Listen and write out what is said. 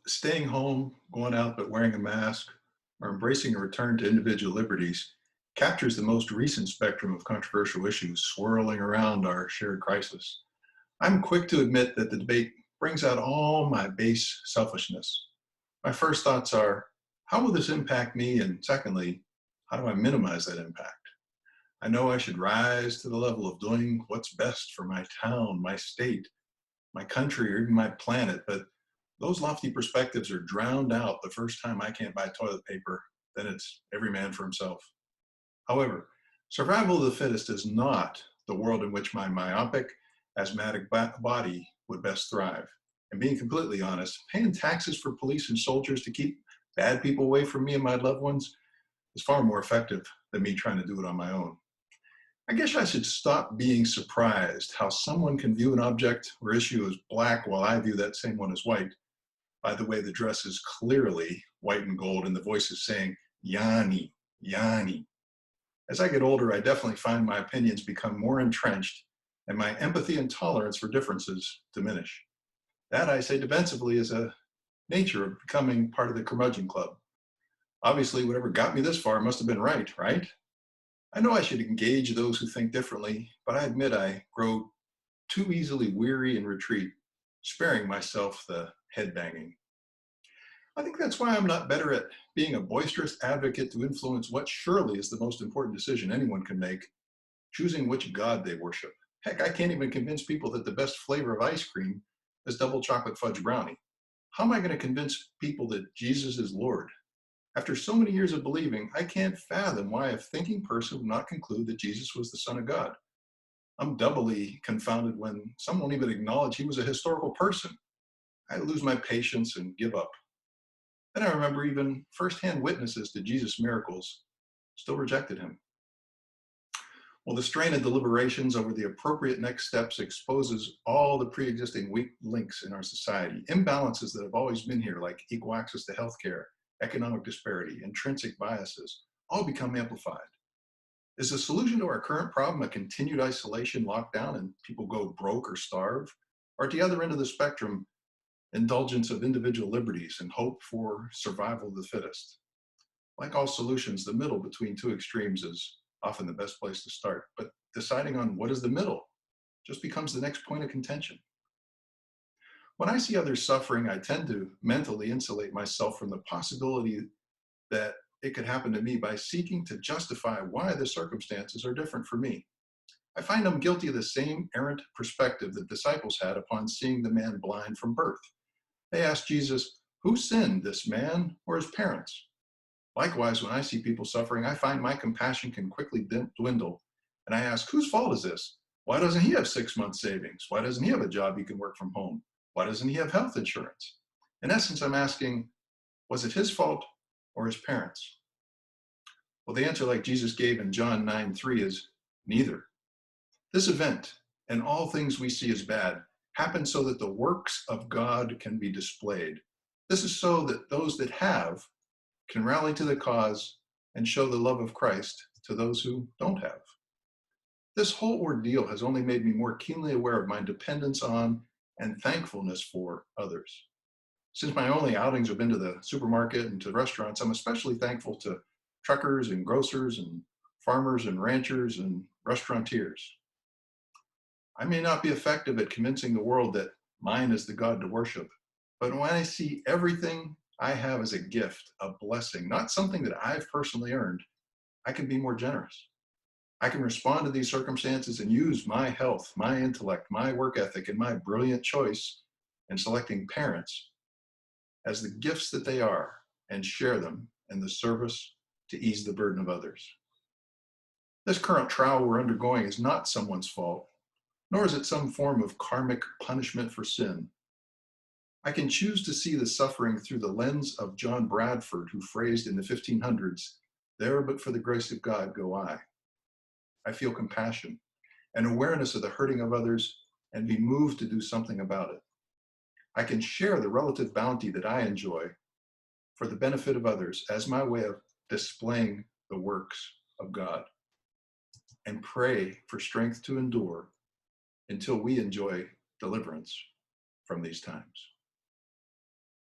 Staying home, going out but wearing a mask, or embracing a return to individual liberties captures the most recent spectrum of controversial issues swirling around our shared crisis. I'm quick to admit that the debate brings out all my base selfishness. My first thoughts are, how will this impact me? And secondly, how do I minimize that impact? I know I should rise to the level of doing what's best for my town, my state, my country, or even my planet, but those lofty perspectives are drowned out the first time I can't buy toilet paper. Then it's every man for himself. However, survival of the fittest is not the world in which my myopic, asthmatic body would best thrive. And being completely honest, paying taxes for police and soldiers to keep bad people away from me and my loved ones is far more effective than me trying to do it on my own. I guess I should stop being surprised how someone can view an object or issue as black while I view that same one as white. By the way, the dress is clearly white and gold, and the voice is saying, Yanni, Yanni. As I get older, I definitely find my opinions become more entrenched and my empathy and tolerance for differences diminish. That, I say defensively, is a nature of becoming part of the curmudgeon club. Obviously, whatever got me this far must have been right? I know I should engage those who think differently, but I admit I grow too easily weary and retreat, sparing myself the headbanging. I think that's why I'm not better at being a boisterous advocate to influence what surely is the most important decision anyone can make, choosing which God they worship. Heck, I can't even convince people that the best flavor of ice cream is double chocolate fudge brownie. How am I going to convince people that Jesus is Lord? After so many years of believing, I can't fathom why a thinking person would not conclude that Jesus was the Son of God. I'm doubly confounded when some won't even acknowledge he was a historical person. I lose my patience and give up. Then I remember even firsthand witnesses to Jesus' miracles still rejected him. Well, the strain of deliberations over the appropriate next steps exposes all the pre-existing weak links in our society, imbalances that have always been here, like equal access to healthcare, economic disparity, intrinsic biases, all become amplified. Is the solution to our current problem a continued isolation, lockdown, and people go broke or starve? Or at the other end of the spectrum, indulgence of individual liberties and hope for survival of the fittest? Like all solutions, the middle between two extremes is often the best place to start, but deciding on what is the middle just becomes the next point of contention. When I see others suffering, I tend to mentally insulate myself from the possibility that it could happen to me by seeking to justify why the circumstances are different for me. I find I'm guilty of the same errant perspective the disciples had upon seeing the man blind from birth. They asked Jesus, who sinned, this man or his parents? Likewise, when I see people suffering, I find my compassion can quickly dwindle. And I ask, whose fault is this? Why doesn't he have 6 months savings? Why doesn't he have a job he can work from home? Why doesn't he have health insurance? In essence, I'm asking, was it his fault or his parents? Well, the answer, like Jesus gave in John 9:3, is neither. This event and all things we see as bad happen so that the works of God can be displayed. This is so that those that have can rally to the cause and show the love of Christ to those who don't have. This whole ordeal has only made me more keenly aware of my dependence on and thankfulness for others. Since my only outings have been to the supermarket and to restaurants, I'm especially thankful to truckers and grocers and farmers and ranchers and restaurateurs. I may not be effective at convincing the world that mine is the God to worship, but when I see everything I have as a gift, a blessing, not something that I've personally earned, I can be more generous. I can respond to these circumstances and use my health, my intellect, my work ethic, and my brilliant choice in selecting parents as the gifts that they are and share them in the service to ease the burden of others. This current trial we're undergoing is not someone's fault, nor is it some form of karmic punishment for sin. I can choose to see the suffering through the lens of John Bradford, who phrased in the 1500s, "There but for the grace of God go I." I feel compassion and awareness of the hurting of others and be moved to do something about it. I can share the relative bounty that I enjoy for the benefit of others as my way of displaying the works of God, and pray for strength to endure until we enjoy deliverance from these times.